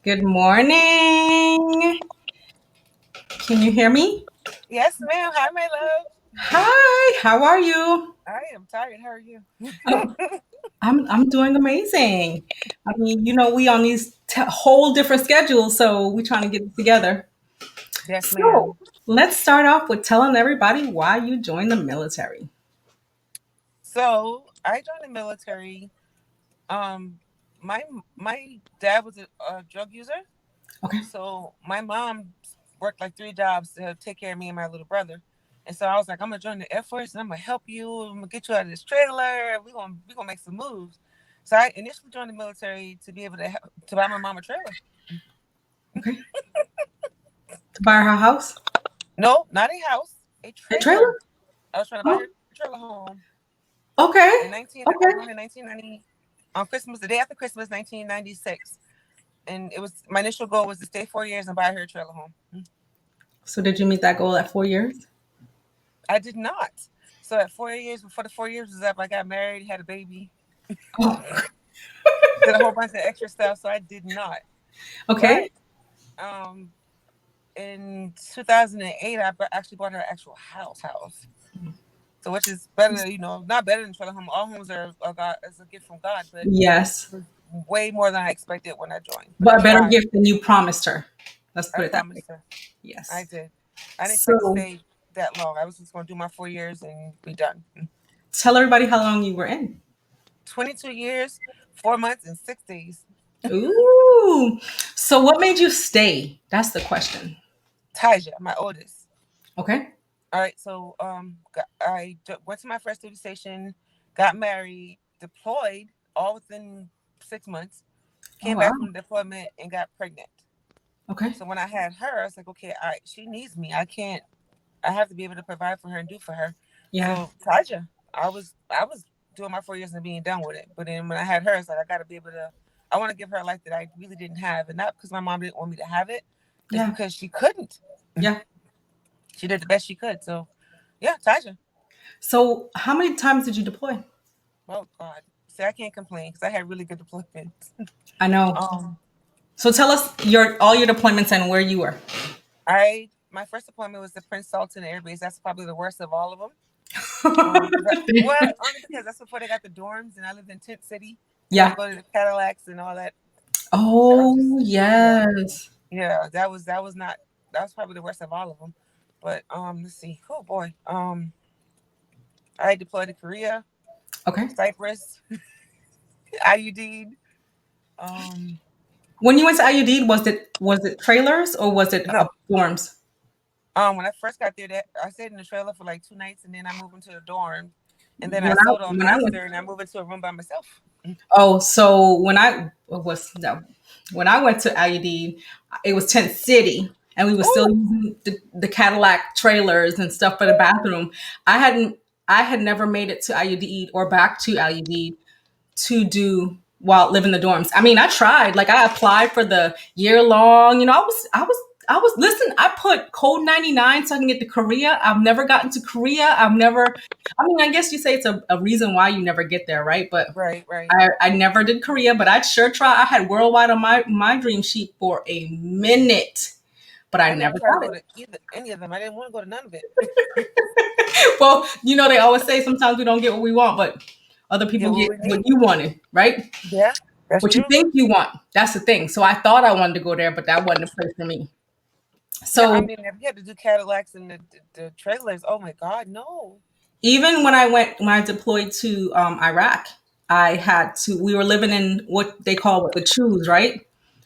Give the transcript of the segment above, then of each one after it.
Good morning. Can you hear me? Yes, ma'am. Hi, my love. Hi, how are you? I am tired. How are you? Oh, I'm doing amazing. I mean, we on these whole different schedules, so we're trying to get it together. Yes, So ma'am. let's start off with telling everybody why you joined the military. So I joined the military. Um, my my dad was a drug user, Okay. so my mom worked like three jobs to take care of me and my little brother. And so I was like, I'm gonna join the Air Force and I'm gonna help you. I'm gonna get you out of this trailer. We gonna make some moves. So I initially joined the military to be able to help, to buy my mom a trailer. Okay. To buy her house? No, not a house, a A trailer. trailer? I was trying to buy Oh, her a trailer home. In okay. 19, I Okay. joined in 1990 on Christmas, the day after Christmas, 1996, and it was my initial goal was to stay 4 years and buy her a trailer home. So did you meet that goal at 4 years? I did not. So at 4 years, before the 4 years was up, I got married, had a baby, Oh, did a whole bunch of extra stuff. So I did not. okay. But um, in 2008, actually bought her an actual house. So which is better, not better than trailer home. All homes are God, is a gift from God, but Yes. it was way more than I expected when I joined. But I But a better tried. gift than you promised her. Let's I put it that way. promised her. I Yes. did. I didn't expect to So stay that long. I was just going to do my 4 years and be done. tell everybody how long you were in. 22 years, 4 months, and 6 days. Ooh. So what made you stay? That's the question. Tihesha, my oldest. Okay. All right, so went to my first duty station, got married, deployed all within 6 months, Oh came wow. back from deployment and got pregnant. Okay. So when I had her, I was like, okay, she needs me. I can't. I have to be able to provide for her and do for her. Yeah. So Taja, I was doing my 4 years and being done with it. But then when I had her, it's like I got to be able to. I want to give her a life that I really didn't have, and not because my mom didn't want me to have it. It's Yeah. because she couldn't. Yeah. She did the best she could. So yeah, Taja. So how many times did you deploy? Oh God. See, I can't complain because I had really good deployments. I know. Um, So tell us your all your deployments and where you were. I my first deployment was the Prince Sultan Air Base. That's probably the worst of all of them. Only because that's before they got the dorms, and I lived in Tent City. You got to Yeah. go to the Cadillacs and all that. That was just Oh yeah, yes. yeah. That was not that was probably the worst of all of them. But let's see. Oh boy. I deployed to Korea, Okay. Cyprus, IUD. Um, When you went to IUD, was it trailers or was it no. dorms? When I first got there, that I stayed in the trailer for like 2 nights, and then I moved into the dorm, and then I When I sold on when I went master, and I moved into a room by myself. Oh, so when I was no, when I went to IUD, it was Tent City, and we were still Ooh, using the Cadillac trailers and stuff for the bathroom. I hadn't, I had never made it to IUD or back to IUD to do while living the dorms. I mean, I tried. Like I applied for the year long. I was listen. I put code 99 so I can get to Korea. I've never gotten to Korea. I've never. I mean, I guess you say it's a reason why you never get there, right? But right, right. I never did Korea, but I'd sure try. I had worldwide on my dream sheet for a minute, but I I never never tried to got go it. to either any of them. I didn't want to go to none of it. Well, they always say sometimes we don't get what we want, but other people Get what get we what need. you wanted, right? Yeah, that's What you true. think you want. That's the thing. So I thought I wanted to go there, but that wasn't a place for me. Yeah, I So mean, if you had to do Cadillacs and the trailers, oh my God, no. even when I deployed to Iraq, I had to. We were living in what they call the choose, right?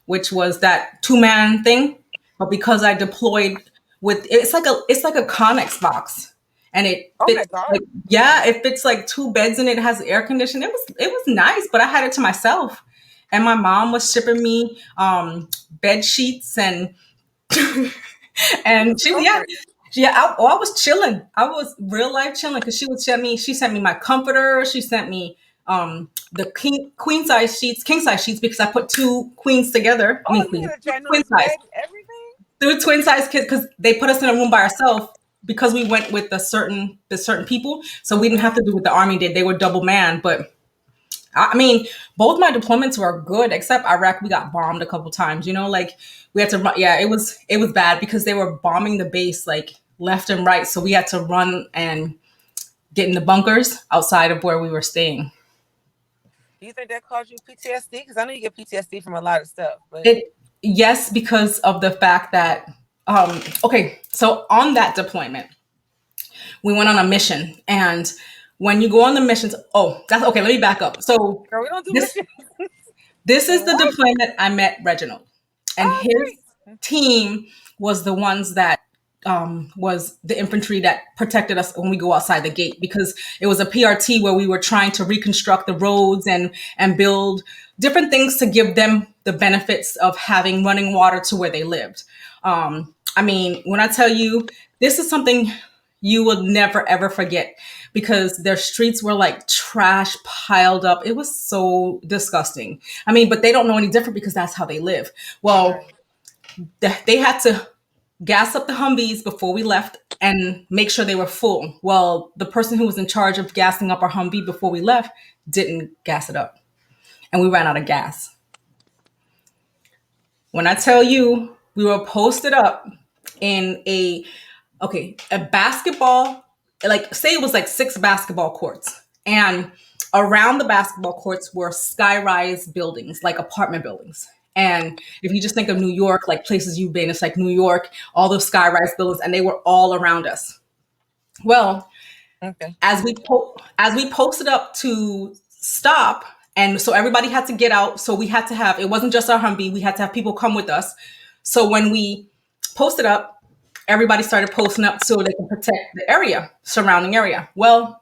Which was that 2-man thing. But because I deployed with it's like a Connex box, and it Oh my fits God. like yeah, it fits like two beds in it. It has air conditioning. It was nice, but I had it to myself, and my mom was shipping me bed sheets and It's yeah, comfort. I was chilling. I was real life chilling because she sent me my comforter. She sent me the queen size sheets, king size sheets because I put two queens together. I Oh, mean you queens, had a twin ginormous size, bed, everything. two twin size kids because they put us in a room by ourselves because we went with the certain people, so we didn't have to Mm-hmm. do what the army did. They were double man, but I mean, both my deployments were good, except Iraq. We got bombed a couple times. You know, like we had to run. Yeah, it was bad because they were bombing the base like left and right. So we had to run and get in the bunkers outside of where we were staying. Do you think that caused you PTSD? Because I know you get PTSD from a lot of stuff, but It Yes, because of the fact that okay, so on that deployment, we went on a mission, and when you go on the missions, oh, that's okay. Let me back up. So girl, we don't do this missions. this is the What? deployment I met Reginald, and Oh, his great. team was the ones that was the infantry that protected us when we go outside the gate, because it was a PRT where we were trying to reconstruct the roads and build different things to give them the benefits of having running water to where they lived. I mean, when I tell you, this is something you will never ever forget, because their streets were like trash piled up. It was so disgusting. I mean, but they don't know any different because that's how they live. Well, Right. they had to gas up the Humvees before we left and make sure they were full. Well, the person who was in charge of gassing up our Humvee before we left didn't gas it up, and we ran out of gas. When I tell you, we were posted up in a basketball, like say it was like 6 basketball courts, and around the basketball courts were skyrise buildings, like apartment buildings. And if you just think of New York, like places you've been, it's like New York, all those skyrise buildings, and they were all around us. Well, Okay. as we posted up to stop, and so everybody had to get out. So we had to have, it wasn't just our Humvee, we had to have people come with us. So when we posted up, everybody started posting up so they can protect the area, surrounding area. Well,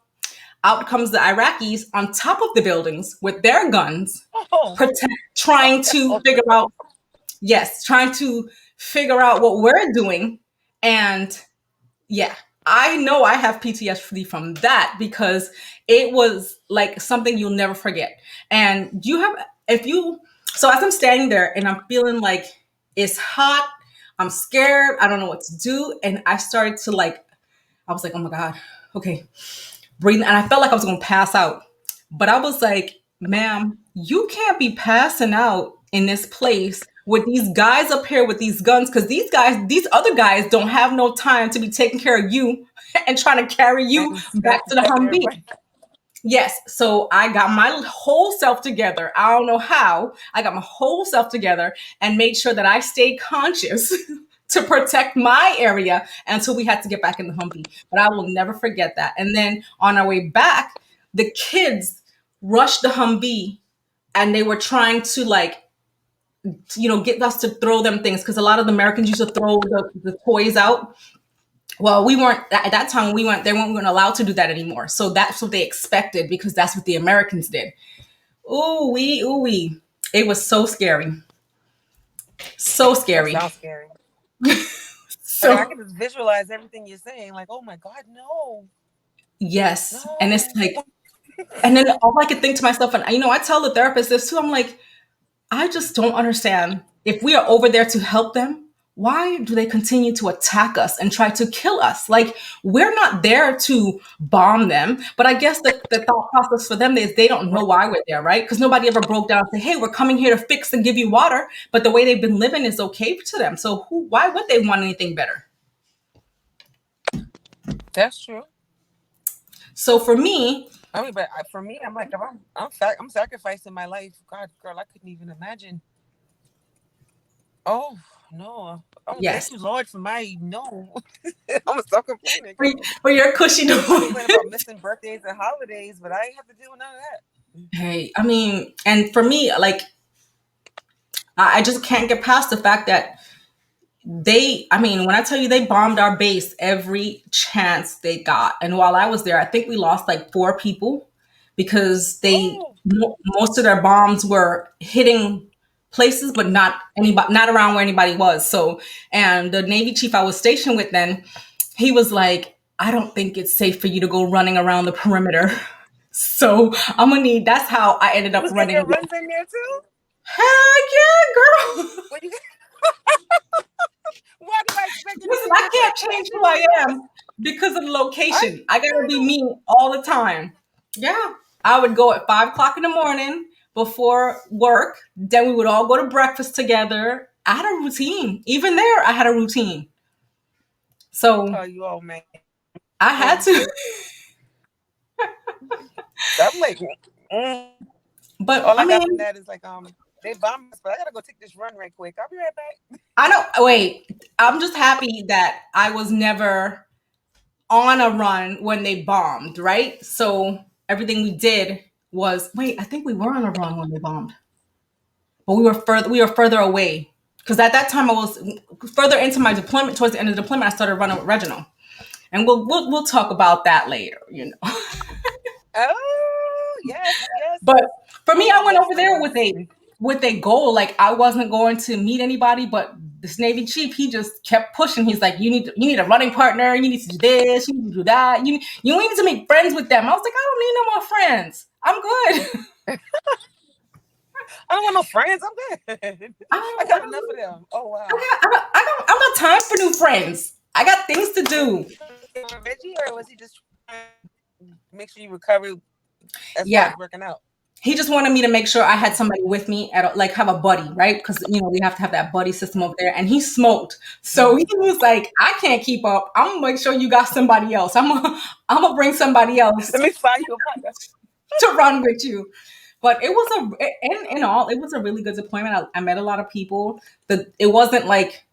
out comes the Iraqis on top of the buildings with their guns, Oh, trying to oh, figure out, yes, trying to figure out what we're doing. And yeah, I know I have PTSD from that, because it was like something you'll never forget. And you have, if you, so as I'm standing there and I'm feeling like it's hot, I'm scared, I don't know what to do. And I started to like, I was like, oh my God, okay, breathing. And I felt like I was going to pass out. But I was like, ma'am, you can't be passing out in this place with these guys up here with these guns, because these other guys don't have no time to be taking care of you and trying to carry you and back to the protecting Humvee. everybody. Yes. So I got my whole self together. I don't know how. I got my whole self together and made sure that I stayed conscious to protect my area until we had to get back in the Humvee. But I will never forget that. And then on our way back, the kids rushed the Humvee, and they were trying to like, get us to throw them things, because a lot of the Americans used to throw the toys out. Well, we weren't at that time. When we went, they weren't allowed to do that anymore. So that's what they expected, because that's what the Americans did. Ooh wee. It was so scary, so That scary. sounds scary. Like I So can just visualize everything you're saying. Like, oh my God, no, yes, and it's no. like, and then all I could think to myself, and I tell the therapist this too. I'm like, I just don't understand. If we are over there to help them, why do they continue to attack us and try to kill us? Like, we're not there to bomb them. But I guess the thought process for them is they don't know why we're there, right? Because nobody ever broke down and said, hey, we're coming here to fix and give you water. But the way they've been living is okay to them. So why would they want anything better? That's true. So for me, I mean, but for me, I'm like, if I'm sacrificing my life. God, girl, I couldn't even imagine. Oh no. Oh, thank yes, you, Lord, for my no. I'm stop complaining, for, girl. for your cushy I complain noise. about missing birthdays and holidays, but I ain't have to deal with none of that. Hey, I mean, and for me, like, I just can't get past the fact that I mean, when I tell you they bombed our base every chance they got. And while I was there, I think we lost like 4 people, because Oh, most of their bombs were hitting places, but not anybody, not around where anybody was. So, and the Navy chief I was stationed with then, he was like, I don't think it's safe for you to go running around the perimeter. So I'm gonna need, that's how I ended you up was running taking away. runs in there too? Heck yeah, girl. What you? Why did I expect you to Listen, take I your can't time change who taking I runs? am because of the I location. I gotta be know. me all the time. Yeah. I would go at 5 o'clock in the morning before work. Then we would all go to breakfast together. I had a routine. Even there, I had a routine. So Oh, you old man. I had to. I'm like, mm. But All I I got from mean, that is like, they bombed us, but I gotta go take this run right quick. I'll be right back. I don't wait. I'm just happy that I was never on a run when they bombed, right? So everything we did was wait, I think we were on a run when they bombed. But we were further away. Because at that time I was further into my deployment, towards the end of the deployment, I started running with Reginald. And we'll talk about that later. Oh yes, yes. But for I me, I love went those over there with stories. a goal. Like I wasn't going to meet anybody, but this Navy chief, he just kept pushing. He's like, you need a running partner. You need to do this. You need to do that. You need to make friends with them. I was like, I don't need no more friends. I'm good. I don't want no friends. I'm good. I I don't, I got enough of don't, them. Oh I wow. got, I got time for new friends. I got things to do. Reggie, or was he just trying to make sure you recover as far Yeah, as working out? he just wanted me to make sure I had somebody with me like have a buddy, right? Because we have to have that buddy system over there. And he smoked, so he was like, "I can't keep up. I'm gonna make sure you got somebody else. I'm gonna bring somebody else Let me find you a partner. to run with you." But it was in all, it was a really good deployment. I met a lot of people. It wasn't like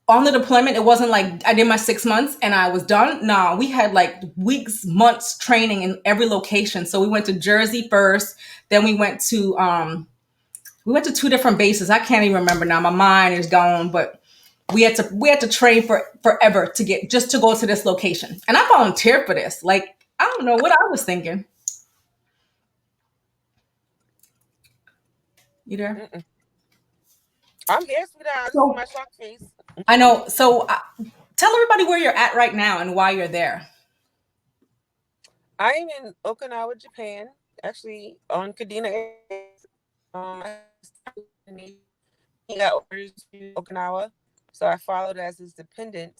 on the deployment, it wasn't like I did my 6 months and I was done. No, we had like weeks, months training in every location. So we went to Jersey first, then we went to two different bases. I can't even remember now. My mind is gone, but we had to train for forever to get just to go to this location. And I volunteered for this. Like, I don't know what I was thinking. You there? Mm-mm. I'm here, sweetheart. I just see So my shock face. I know. So tell everybody where you're at right now and why you're there. I am in Okinawa, Japan. Actually, on Kadena Airways. He got orders to Okinawa, so I followed as his dependent,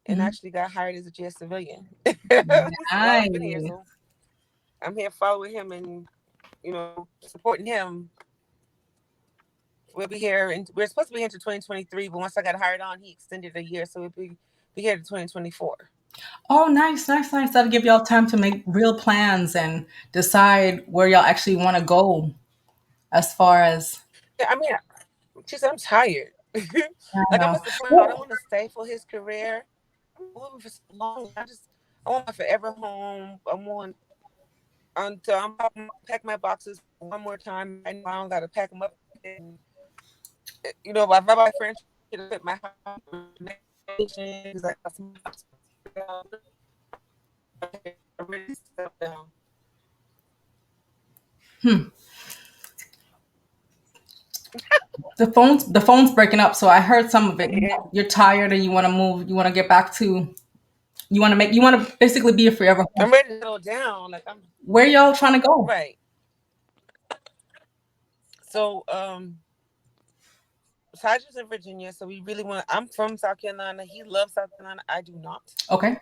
and Mhm. actually got hired as a GS civilian. So while I've been here, Nice. so I'm here following him and supporting him. We'll be here, and we're supposed to be here until 2023. But once I got hired on, he extended a year, so we'll be here to 2024. Oh, nice, nice, nice. That'll give y'all time to make real plans and decide where y'all actually want to go as far as. Yeah, I mean, she said I'm tired. I Like I'm know. at the point where I don't Well, want to stay for his career. I'm moving for so long. I want my forever home. I want until pack my boxes one more time. I know I don't got to pack them up. And, my rabbi friend should have fit my house because I got some already stuff down. hmm. The phone's breaking up, so I heard some of it. You're tired and you want to move. You want to get back to. You want to basically be a forever home. I'm ready to settle down. Like I'm Where y'all trying to go? right. So Saji's in Virginia, so we really want. I'm from South Carolina. He loves South Carolina. I do not. Okay.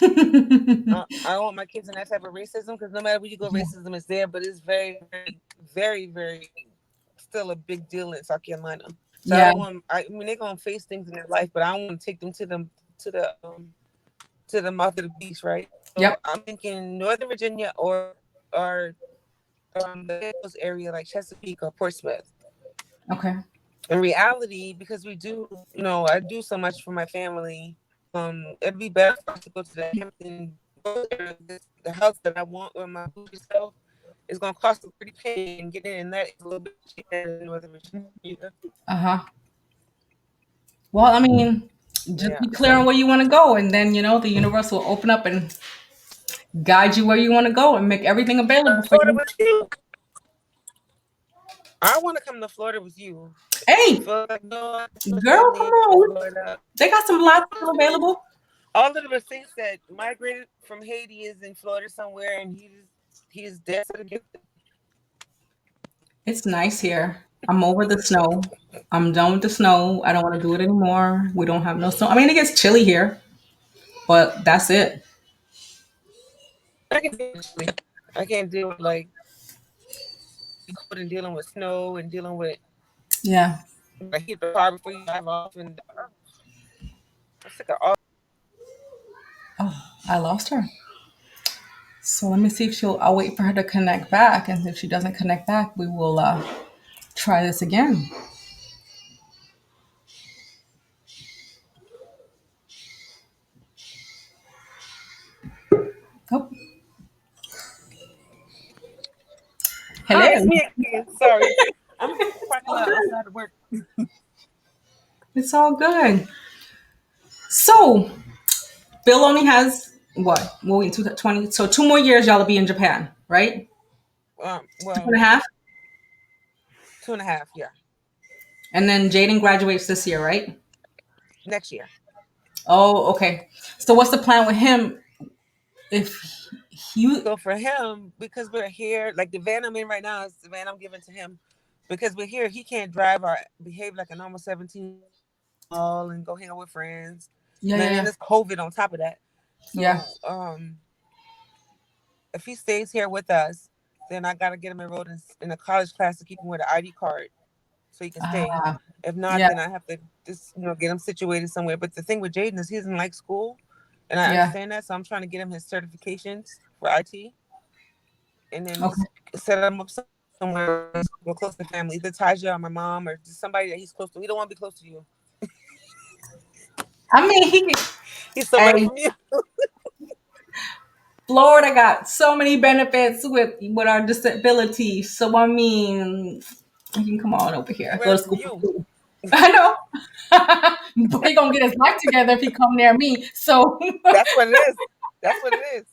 I don't want my kids in that type of racism because no matter where you go, racism is there, but it's very, very, very, very still a big deal in South Carolina. So I Yeah. don't want. I mean, they're gonna face things in their life, but I don't want to take them to the mouth of the beast, right? So Yep. I'm thinking Northern Virginia or the Hills area like Chesapeake or Portsmouth. Okay. In reality, because I do so much for my family. It'd be better for us to go to the Hampton. The house that I want with my bougie self is gonna cost a pretty penny, and getting in that is a little bit cheaper than Northern Virginia. Uh huh. Well, I mean, just Yeah, be clear on so where you want to go, and then the universe will open up and guide you where you want to go and make everything available for Florida you. with you. I want to come to Florida with you. Hey, Feel like no, I have girl, come family in on. Florida. They got some lots still available. All of the saints that migrated from Haiti is in Florida somewhere, and he is dead to the gift. It's nice here. I'm over the snow. I'm done with the snow. I don't want to do it anymore. We don't have no snow. I mean, it gets chilly here, but that's it. I can deal with chili. I can't deal with like cold and dealing with snow and dealing with Yeah. like heat the car before you drive off. And I'm sick of all. Oh, I lost her. So let me see if she'll. I'll wait for her to connect back, and if she doesn't connect back, we will try this again. Oh, hello. Hi, it's me again. Sorry, I'm parking All lot good. outside of work. It's all good. So Bill only has what? Well, in 2020. So 2 more years, y'all will be in Japan, right? Two and Well, a half, 2.5. Yeah, and then Jaden graduates this year, right? next year. Oh, okay. So what's the plan with him? If you, So for him, because we're here, like the van I'm in right now is the van I'm giving to him. Because we're here, he can't drive or behave like a normal 17 all and go hang out with friends. yeah, And yeah, then yeah, there's COVID on top of that. yeah. So if he stays here with us, then I gotta get him enrolled in a college class to keep him with an ID card so he can stay. Ah, If not, yeah, then I have to just get him situated somewhere. But the thing with Jaden is he doesn't like school, and I yeah. understand that. So I'm trying to get him his certifications for IT, and then Okay. just set him up somewhere close to family, either Taja or my mom or just somebody that he's close to. We don't want to be close to you. I mean, He's so ready hey, from you. Florida got so many benefits with our disability. So I mean, he can come on over He here, go ready to from school for you. free. I know. But he gonna get his life together if he come near me. So That's what it is. That's what it is.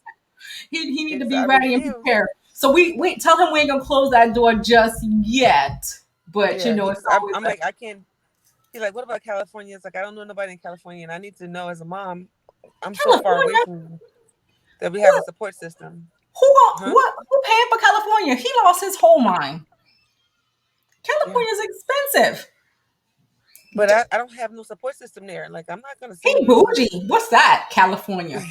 he need to It's be I ready and refuse. prepared. So we tell him we ain't gonna close that door just yet. But Yeah, it's he's. always I'm like I can't. He's like, what about California? It's like I don't know nobody in California, and I need to know as a mom. I'm so far away California. from you that we have a What support system, huh? who paying for California? He lost his whole mind. Yeah, California's expensive. but I don't have no support system there. Like I'm not gonna send He you. bougie. What's that? California.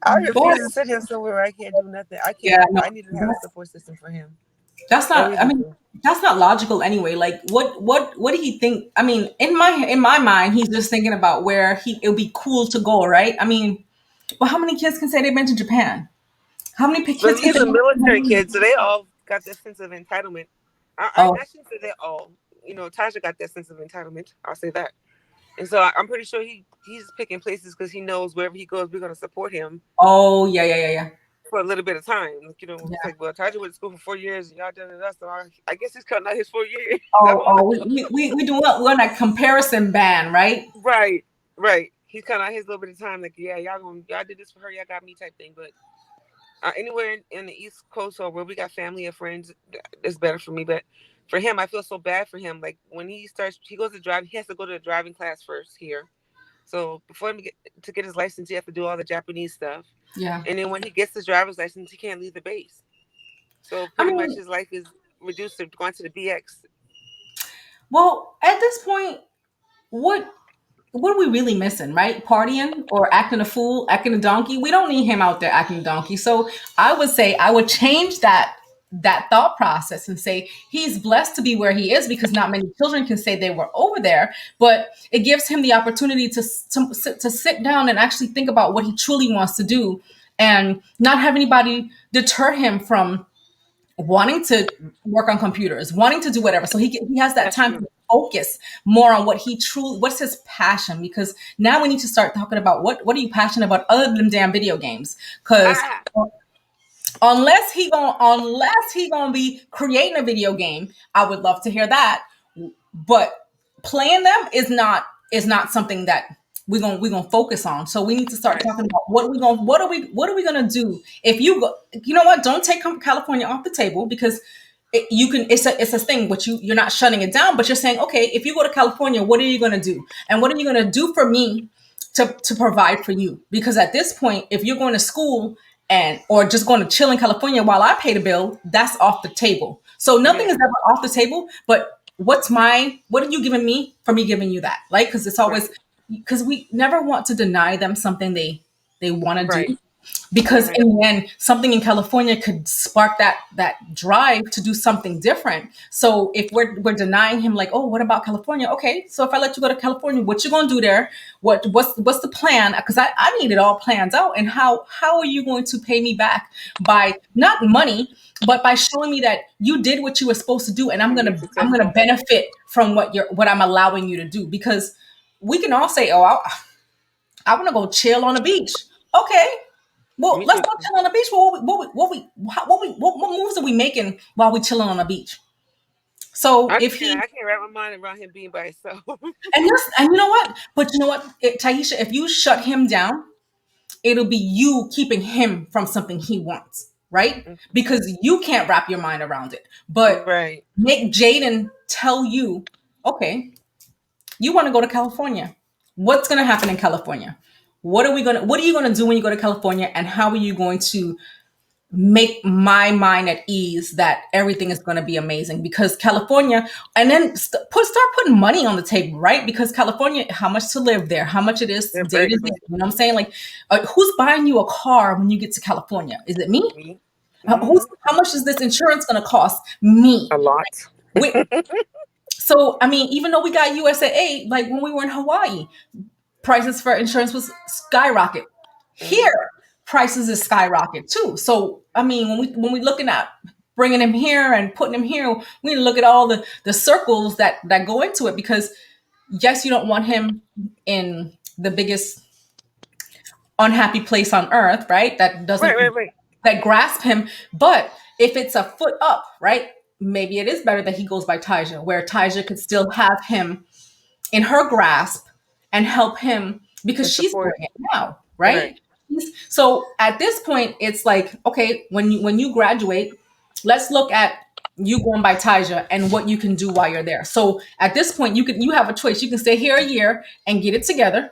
I Boy, refuse to sit here somewhere where I can't do nothing. I yeah, can't. no, I need to have a support system for him. that's I not. I really mean, do. that's not logical anyway. Like, what did he think? I mean, in my mind, he's just thinking about where it would be cool to go, right? I mean, well, how many kids can say they've been to Japan? How many But kids can he's say? a military kid, so they all got that sense of entitlement. Oh, I shouldn't say they all. Tasha got that sense of entitlement. I'll say that. And so I'm pretty sure he's picking places because he knows wherever he goes, we're going to support him oh, yeah, yeah, yeah, yeah, for a little bit of time. It's yeah. like, well, Taja went to school for 4 years and y'all done it. So I guess he's cutting out his 4 years. I Oh, don't oh, know. we do we're on that comparison ban, right? Right, right. He's cutting out his little bit of time. Like, yeah, y'all did this for her. Y'all got me type thing. But anywhere in the East Coast or where we got family or friends, it's better for me. But for him, I feel so bad for him. Like when he goes to drive, he has to go to a driving class first here. So before him to get his license, he has to do all the Japanese stuff. Yeah. And then when he gets his driver's license, he can't leave the base. So I pretty much mean, his life is reduced to going to the BX. well, at this point, what what are we really missing, right? Partying or acting a fool, acting a donkey. We don't need him out there acting a donkey. So I would say I would change that thought process and say he's blessed to be where he is because not many children can say they were over there, but it gives him the opportunity to sit down and actually think about what he truly wants to do and not have anybody deter him from wanting to work on computers, wanting to do whatever. So he has that That's time true. to focus more on what's his passion. Because now we need to start talking about what are you passionate about other than damn video games? Because Ah, unless he gonna be creating a video game, I would love to hear that. But playing them is not something that we're gonna focus on. So we need to start right. talking about what are we gonna do if you go. You know what? Don't take California off the table because you can. It's a thing, but you're not shutting it down. But you're saying, okay, if you go to California, what are you gonna do? And what are you gonna do for me to provide for you? Because at this point, if you're going to school and or just going to chill in California while I pay the bill, that's off the table. So nothing Yeah, is ever off the table. But what are you giving me for me giving you that? Like, because it's always right. because we never want to deny them something they want to Right. do, because Right. in the end something in California could spark that drive to do something different. So if we're denying him, like, oh, what about California? Okay, so if I let you go to California, what you gonna do there? What's the plan? Because I need it all planned out. And how are you going to pay me back? By not money, but by showing me that you did what you were supposed to do, and i'm And you're gonna i'm gonna successful. benefit from what I'm allowing you to do. Because we can all say, oh, I want to go chill on the beach. Okay, well, Me let's too. go chill on the beach. Well, what moves are we making while we chilling on the beach? So if he I can't wrap my mind around him being by himself. and you know what? But you know what, Taisha, if you shut him down, it'll be you keeping him from something he wants, right? Because you can't wrap your mind around it. But Right. make Jaden tell you, okay, you want to go to California. What's going to happen in California? What are you going to do when you go to California, and how are you going to make my mind at ease that everything is going to be amazing? Because California, and then start putting money on the table, right? Because California, how much to live there, how much it is They're day very to day. expensive. You know what I'm saying? Like, who's buying you a car when you get to California? Is it me? Me. Who's, Hmm. how much is this insurance going to cost me? A lot. We, so, I mean, even though we got USAA, like when we were in Hawaii, prices for insurance was skyrocket. Here, Hmm. prices is skyrocket too. So I mean, when we looking at bringing him here and putting him here, we need to look at all the circles that go into it. Because yes, you don't want him in the biggest unhappy place on earth, right? That Right. doesn't Right. Right. that grasp him. But if it's a foot up, right? Maybe it is better that he goes by Tihesha, where Tihesha could still have him in her grasp and help him, because And she's doing support. it now, Right. right? So at this point, it's like, okay, when you graduate, let's look at you going by Taja and what you can do while you're there. So at this point, you have a choice. You can stay here a year and get it together,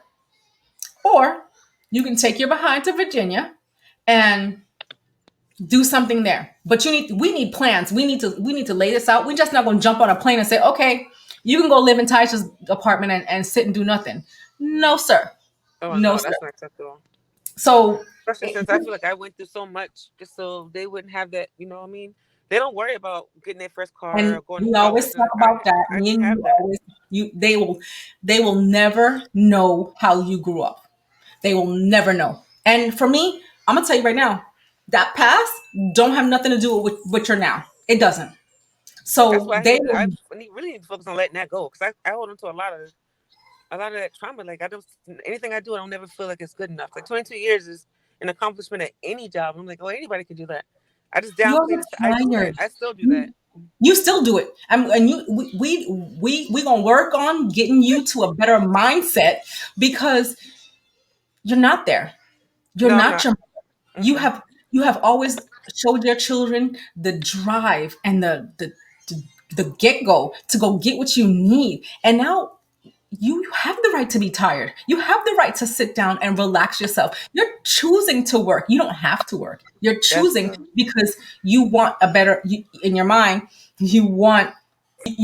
or you can take your behind to Virginia and do something there. But we need plans. We need to lay this out. We're just not gonna jump on a plane and say, okay, you can go live in Taisha's apartment and sit and do nothing. No, sir. Oh No, no, sir. that's not acceptable. So Especially since I feel like I went through so much just so they wouldn't have that. You know what I mean? They don't worry about getting their first car and or going to we always college. talk And about that. I Me didn't and have you that. always they will never know how you grew up. They will never know. And for me, I'm gonna tell you right now, that past don't have nothing to do with what you're now. It doesn't. That's So why they will, really need to focus on letting that go because I hold on to a lot of that trauma. Like I don't anything I do, I don't never feel like it's good enough. Like 22 years is an accomplishment at any job. I'm like, oh, anybody can do that. I just you're downplayed it. I do that. retired. I still do that. You, you still do it. And you we gonna work on getting you to a better mindset, because you're not there. You're No, I'm not not. your you Mm-mm. have you have always showed your children the drive and the get-go to go get what you need. And now you have the right to be tired. You have the right to sit down and relax yourself. You're choosing to work. You don't have to work. You're That's choosing true. because you want a better in your mind. You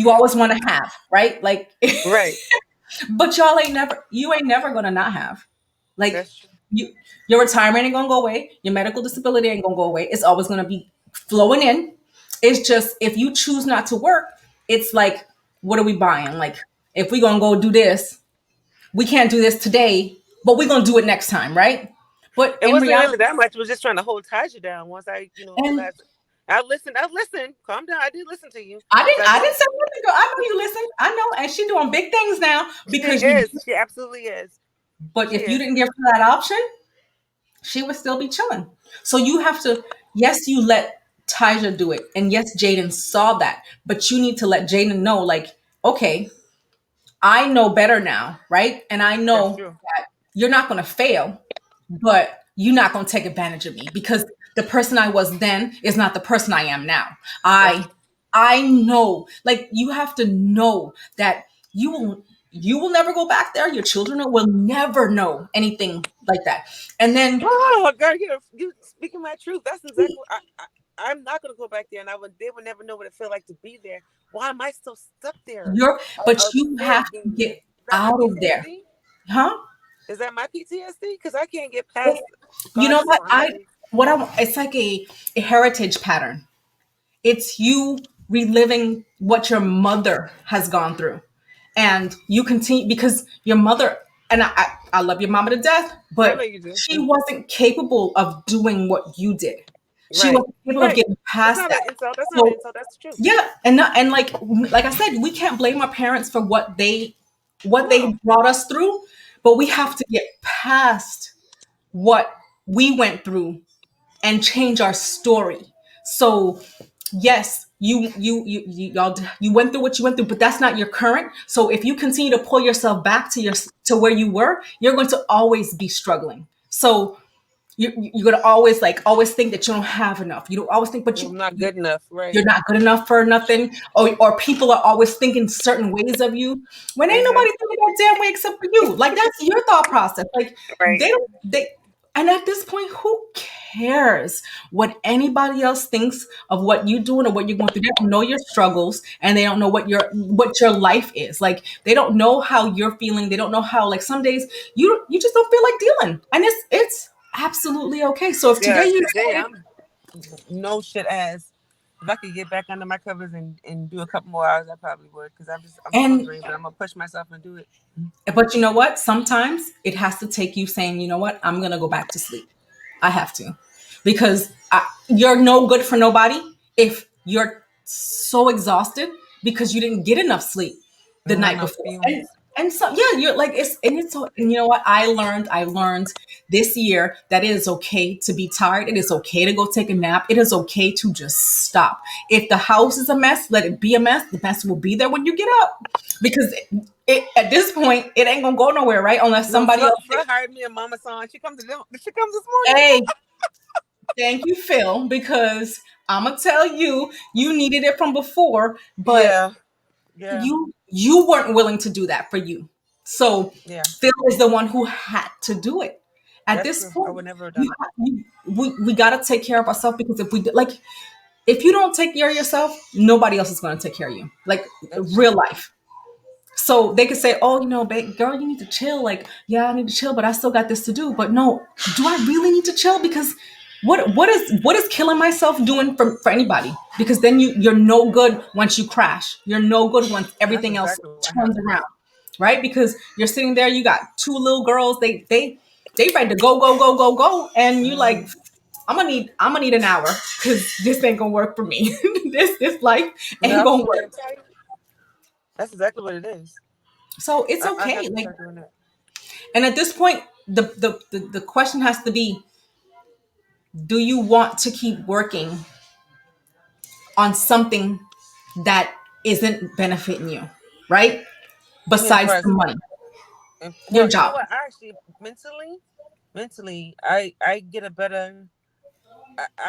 always want to have, right? Like, Right. but you ain't never gonna not have. Like, That's true. you, your retirement ain't gonna go away. Your medical disability ain't gonna go away. It's always gonna be flowing in. It's just if you choose not to work, it's like, what are we buying? Like, if we gonna go do this, we can't do this today, but we're gonna do it next time, right? But It in wasn't reality, really that much. It was just trying to hold Taja down. Once I, and realized I listened. I listened. Calm down. I did listen to you I because didn't I I know didn't say nothing, girl. I know you listen. I know, and she doing big things now she because you. is. She absolutely is. But She if you is. didn't give her that option, she would still be chilling. So you have to, yes, you let Tyja do it. And yes, Jaden saw that. But you need to let Jaden know, like, okay, I know better now, right? And I That's know true. that you're not going to fail, but you're not going to take advantage of me, because the person I was then is not the person I am now. That's I true. I know, like, you have to know that you will never go back there. Your children will never know anything like that. And then Oh, God, you speaking my truth. That's exactly what I'm not gonna go back there, and they would never know what it felt like to be there. Why am I still stuck there? you're but A you have kid to being get there. Is that my out of there. PTSD? Huh? Is that my PTSD? Because I can't get past You God know is so what? angry. It's like a heritage pattern. It's you reliving what your mother has gone through. And you continue because your mother, and I love your mama to death, I know but you do. she wasn't capable of doing what you did. She Right. wasn't capable of Right. getting That's past not that. an insult. That's not an So insult. That's the truth. yeah, and like I said, we can't blame our parents for what they No. brought us through, but we have to get past what we went through and change our story. So yes, you went through what you went through, but that's not your current. So if you continue to pull yourself back to where you were, you're going to always be struggling. So you're gonna always think that you don't have enough. You don't always think, but I'm not good enough. Right. you're not good enough for nothing, or people are always thinking certain ways of you when ain't nobody Mm-hmm. thinking that damn way except for you. Like that's your thought process. Like Right. they don't they and at this point, who cares what anybody else thinks of what you're doing or what you're going through? They don't know your struggles and they don't know what your life is. Like they don't know how you're feeling. They don't know how like some days you just don't feel like dealing. And it's absolutely okay. So if Yeah. today you Today decide, I'm no shit ass. If I could get back under my covers and do a couple more hours, I probably would. Because I'm so and drained, but I'm gonna push myself and do it. but you know what? Sometimes it has to take you saying, you know what? I'm going to go back to sleep. I have to. Because you're no good for nobody if you're so exhausted because you didn't get enough sleep the Not night enough before. And feelings. and so yeah, you're like it's so, and you know what? I learned this year that it is okay to be tired. It is okay to go take a nap. It is okay to just stop. If the house is a mess, let it be a mess. The mess will be there when you get up. Because at this point, it ain't gonna go nowhere, right? Unless No, somebody else. Fluff hired me a mama son. She comes this morning. Hey, thank you, Phil, because I'm gonna tell you, you needed it from before, but Yeah. Yeah. you weren't willing to do that for you. So Yeah. Phil is the one who had to do it. At That's this true. I point, would never have done you, it. we gotta take care of ourselves because if you don't take care of yourself, nobody else is gonna take care of you. Like That's true. real life. So they could say, "Oh, babe, girl, you need to chill." Like, yeah, I need to chill, but I still got this to do. But no, do I really need to chill? Because what is killing myself doing for anybody? Because then you're no good once you crash. You're no good once And that's everything else exactly what turns happened. around, right? Because you're sitting there, you got two little girls. They ready to go go go go go, and you like. Hmm. I'm gonna need an hour because this ain't gonna work for me. This life Yeah, ain't I'm gonna so work. damn tired. That's exactly what it is. So it's I okay. have to Like, start doing that. and at this point, the question has to be: do you want to keep working on something that isn't benefiting you, right? You mean as Besides far the as money, your well, you know job. what? I actually mentally, I get a better.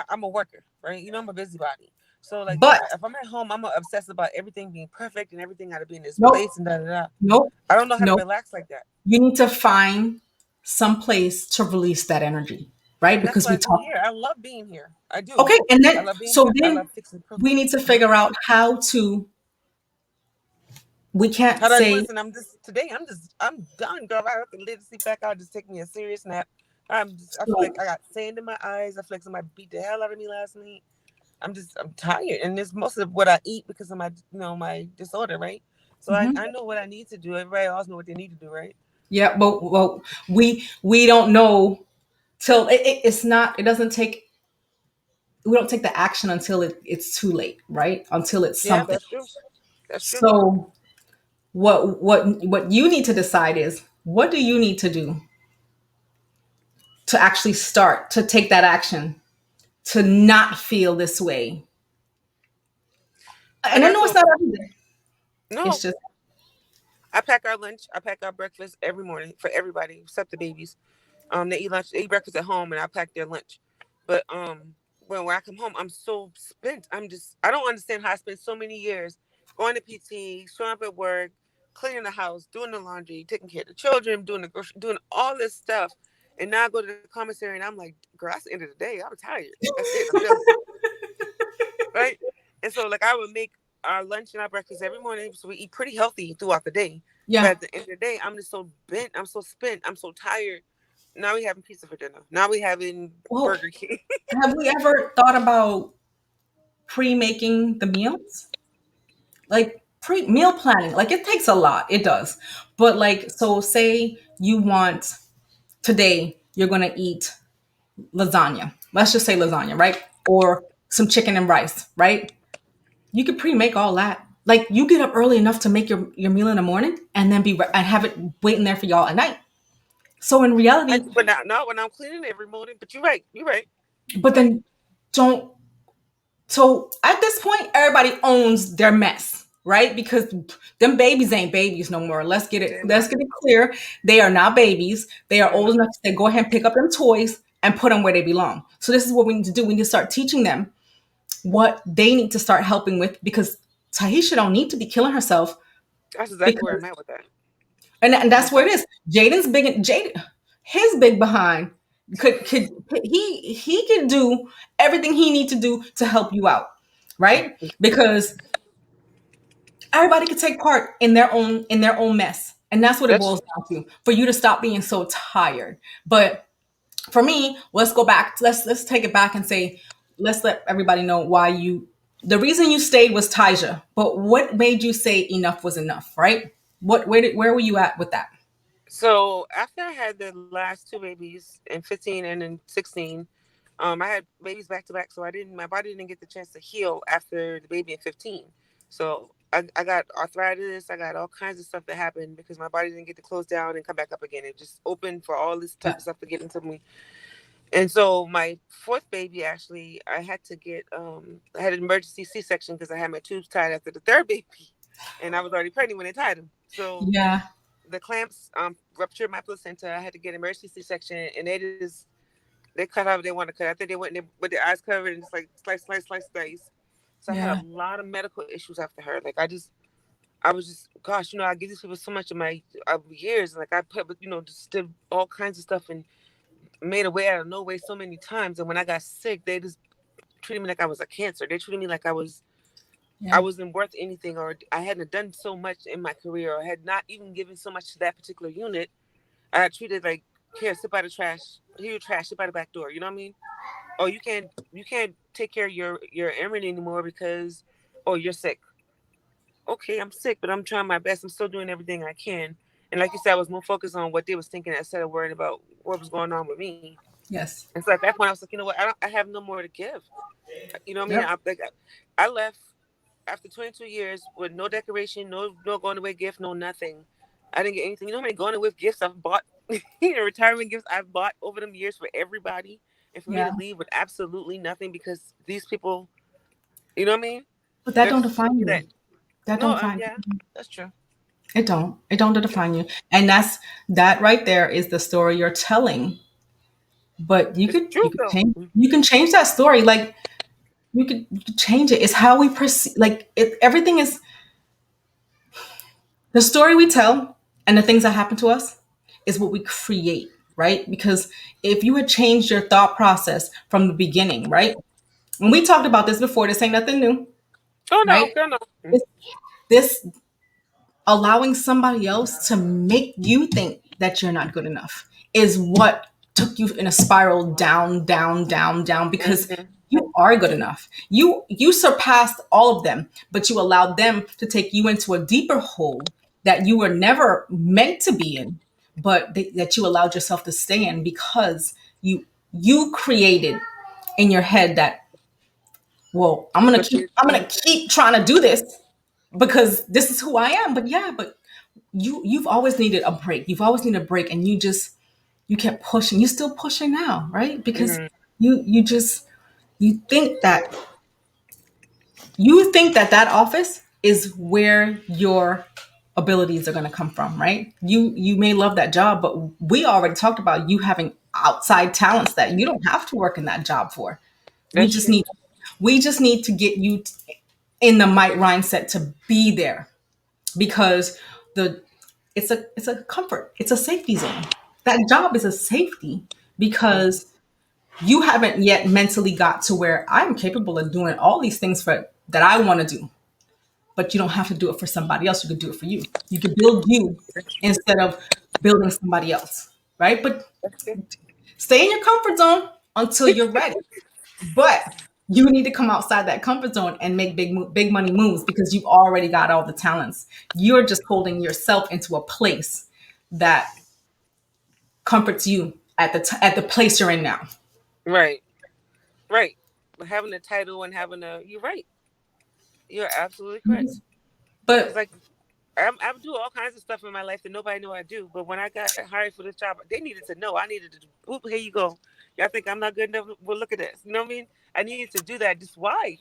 I'm a worker, right? You know, I'm a busybody. So like, But if I'm at home, I'm obsessed about everything being perfect and everything got to be in this nope, place and da da da. nope, I don't know how to nope. relax like that, You need to find some place to release that energy, right? and that's Because why we I do talk. here. I love being here. I do. Okay, and I then love being so here. I then love fixing we need to Mhm. figure out how to. We can't How do I say listen? I'm done, girl. I have to live to sleep back out. Just take me a serious nap. I feel so. like I got sand in my eyes. I feel like somebody beat the hell out of me last night. I'm tired, and it's most of what I eat because of my my disorder, right? So Mhm. I know what I need to do. Everybody else know what they need to do, right? Yeah, but well, we don't know till it's not. It doesn't take. We don't take the action until it's too late, right? Until it's Yeah, something. that's true. That's true. So what you need to decide is what do you need to do to actually start to take that action to not feel this way. Like And I I know it's told not every day. It's no, just I pack our lunch. I pack our breakfast every morning for everybody except the babies. They eat lunch, they eat breakfast at home, and I pack their lunch. But when I come home, I'm so spent. I don't understand how I spent so many years going to PT, showing up at work, cleaning the house, doing the laundry, taking care of the children, doing the grocery, doing all this stuff, and now I go to the commissary and I'm like, girl, that's the end of the day. I'm tired. That's it. I'm done. Right? And so like I would make our lunch and our breakfast every morning, so we eat pretty healthy throughout the day. But Yeah. at the end of the day, I'm just so bent. I'm so spent. I'm so tired. Now we having pizza for dinner. Now we having Well, Burger King. have we ever thought about pre-making the meals? Like pre meal planning. Like it takes a lot. It does. But like so say you want today you're going to eat lasagna. Let's just say lasagna, right? Or some chicken and rice, right? You could pre-make all that. Like you get up early enough to make your meal in the morning and then and have it waiting there for y'all at night. So in I reality, do, but not when I'm cleaning every morning. But you're right. You're right. but You're right. then don't. So at this point, everybody owns their mess, right? Because them babies ain't babies no more. Let's get it. They're Let's not. get it clear. They are not babies. They are They're old not. enough to say, go ahead and pick up them toys and put them where they belong. So this is what we need to do. We need to start teaching them what they need to start helping with because Tahisha don't need to be killing herself That's exactly where because I'm at with that. and And that's where it is. Jaden's big. Jaden, his big behind could he can do everything he need to do to help you out, right? Because everybody could take part in their own mess, and that's what it that's boils down to. For you to stop being so tired, but for me, let's go back. Let's take it back and say, let's let everybody know why you. The reason you stayed was Taija, but what made you say enough was enough, right? Where were you at with that? so after I had the last two babies in 15 and in 16, I had babies back to back, so I didn't. My body didn't get the chance to heal after the baby in 15. So I got arthritis. I got all kinds of stuff that happened because my body didn't get to close down and come back up again. It just opened for all this type Yeah. of stuff to get into me. And so my fourth baby, actually, I had to get I had an emergency C-section because I had my tubes tied after the third baby, and I was already pregnant when they tied them. So Yeah. the clamps ruptured my placenta. I had to get an emergency C-section, and they cut however they want to cut. I think they went in there with their eyes covered and just like slice, slice, slice, slice. So I had a Yeah. lot of medical issues after her. Like I was just, gosh, I give these people so much of my years. Like I put, just did all kinds of stuff and made a way out of no way so many times. And when I got sick, they just treated me like I was a cancer. They treated me like I Yeah. wasn't worth anything, or I hadn't done so much in my career, or had not even given so much to that particular unit. I got treated like, here, sit by the trash. Here, your trash, sit by the back door. You know what I mean? Oh, you can't take care of your errand anymore because, oh, you're sick. Okay, I'm sick, but I'm trying my best. I'm still doing everything I can. And like you said, I was more focused on what they was thinking instead of worrying about what was going on with me. Yes. And so at that point, I was like, you know what? I have no more to give. You know what I mean? Yep. I left after 22 years with no decoration, no going away gift, no nothing. I didn't get anything. You know how many going away gifts I've bought? Retirement gifts I've bought over them years for everybody, and for me Yeah. to leave with absolutely nothing because these people, you know what I mean? But that They're don't just showing define me you. that. That No, don't define yeah, that's true. it don't. It don't Yeah, define you. And that's that right there is the story you're telling. But it's you true could though. change you can change that story. Like you could change it. It's how we perceive like everything is the story we tell and the things that happen to us is what we create, right? Because if you had changed your thought process from the beginning, right? And we talked about this before, this ain't nothing new, Oh no, right? girl, no. This, this allowing somebody else to make you think that you're not good enough is what took you in a spiral down, down, down, down because Mm-hmm. you are good enough. You surpassed all of them, but you allowed them to take you into a deeper hole that you were never meant to be in, but that you allowed yourself to stay in because you created in your head that well, But you, I'm gonna keep trying to do this because this is who I am. But yeah, but you've always needed a break. You've always needed a break, and you kept pushing. You're still pushing now, right? Because mm-hmm. you just you think that that office is where your abilities are going to come from, right? You may love that job, but we already talked about you having outside talents that you don't have to work in that job for. We That's just true. need we just need to get you in the right mindset to be there because the it's a comfort, it's a safety zone. That job is a safety because you haven't yet mentally got to where I'm capable of doing all these things for that I want to do. but you don't have to do it for somebody else. You could do it for you. You could build you instead of building somebody else, right? But That's good. stay in your comfort zone until you're ready. But you need to come outside that comfort zone and make big money moves because you've already got all the talents. You're just holding yourself into a place that comforts you at at the place you're in now. Right. Right. But having a title and having a, you're right. You're absolutely correct. Because But like I do all kinds of stuff in my life that nobody knew I do. But when I got hired for this job, they needed to know. I needed to. Oop, here you go. Y'all think I'm not good enough? Well, look at this. You know what I mean? I needed to do that. Just why?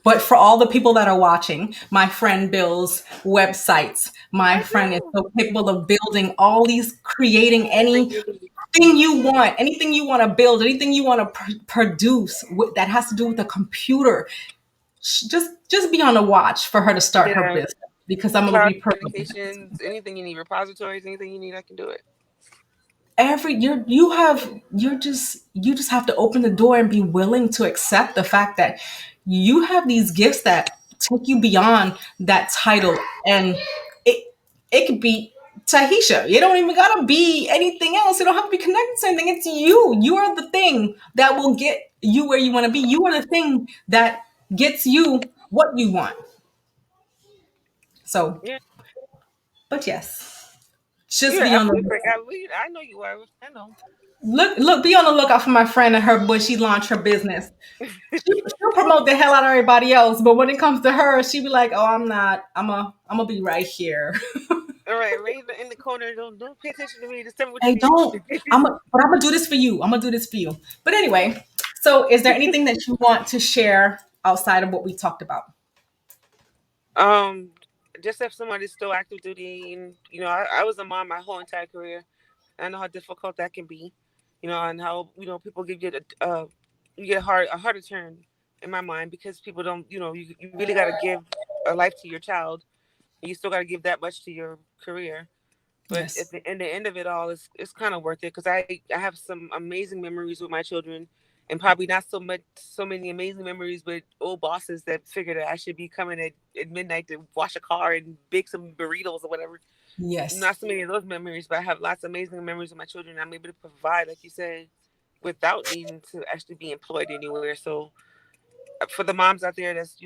But for all the people that are watching, my friend builds websites. My I friend is know. so capable of building all these, creating Everything anything you need. you want, anything you want to build, anything you want to produce that has to do with a computer. Just be on the watch for her to start her Yeah. business because I'm gonna Cloud be perfect. communications, anything you need, repositories, anything you need, I can do it. Every you just have to open the door and be willing to accept the fact that you have these gifts that take you beyond that title, and it could be Tahisha. You don't even gotta be anything else. You don't have to be connected to anything. It's you. You are the thing that will get you where you want to be. You are the thing that gets you what you want. So, Yeah. but yes, just You're be on absolutely the correct. I know you are. I know. be on the lookout for my friend and her when she launched her business. She'll promote the hell out of everybody else, but when it comes to her, she be like, "Oh, I'm not. I'm gonna be right here." All right, right in the corner. Don't pay attention to me. Just tell me what you Hey, need. don't. But I'm gonna do this for you. I'm gonna do this for you. But anyway, so is there anything that you want to share outside of what we talked about? um, just if somebody's still active duty, and I was a mom my whole entire career. I know how difficult that can be, and how people give you you get a harder turn in my mind because people don't, you really got to give a life to your child. You still got to give that much to your career. But Yes. in the end of it all, it's kind of worth it because I have some amazing memories with my children, and probably not so many amazing memories with old bosses that figured that I should be coming at midnight to wash a car and bake some burritos or whatever. Yes. Not so many of those memories, but I have lots of amazing memories with my children. I'm able to provide, like you said, without needing to actually be employed anywhere. So for the moms out there that's,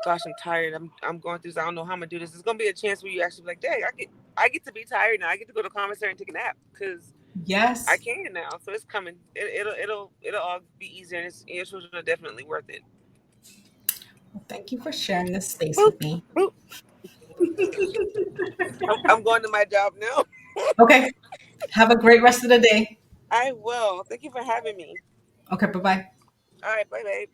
gosh, I'm tired. I'm going through this. I don't know how I'm gonna do this. It's gonna be a chance where you actually be like, dang, I get to be tired now. I get to go to the commissary and take a nap because I Yes. can now. So it's coming. It'll all be easier, and your children are definitely worth it. Well, thank you for sharing this space Boop, with me. boop. I'm going to my job now. Okay. Have a great rest of the day. I will. Thank you for having me. Okay. Bye bye. All right, bye, babe.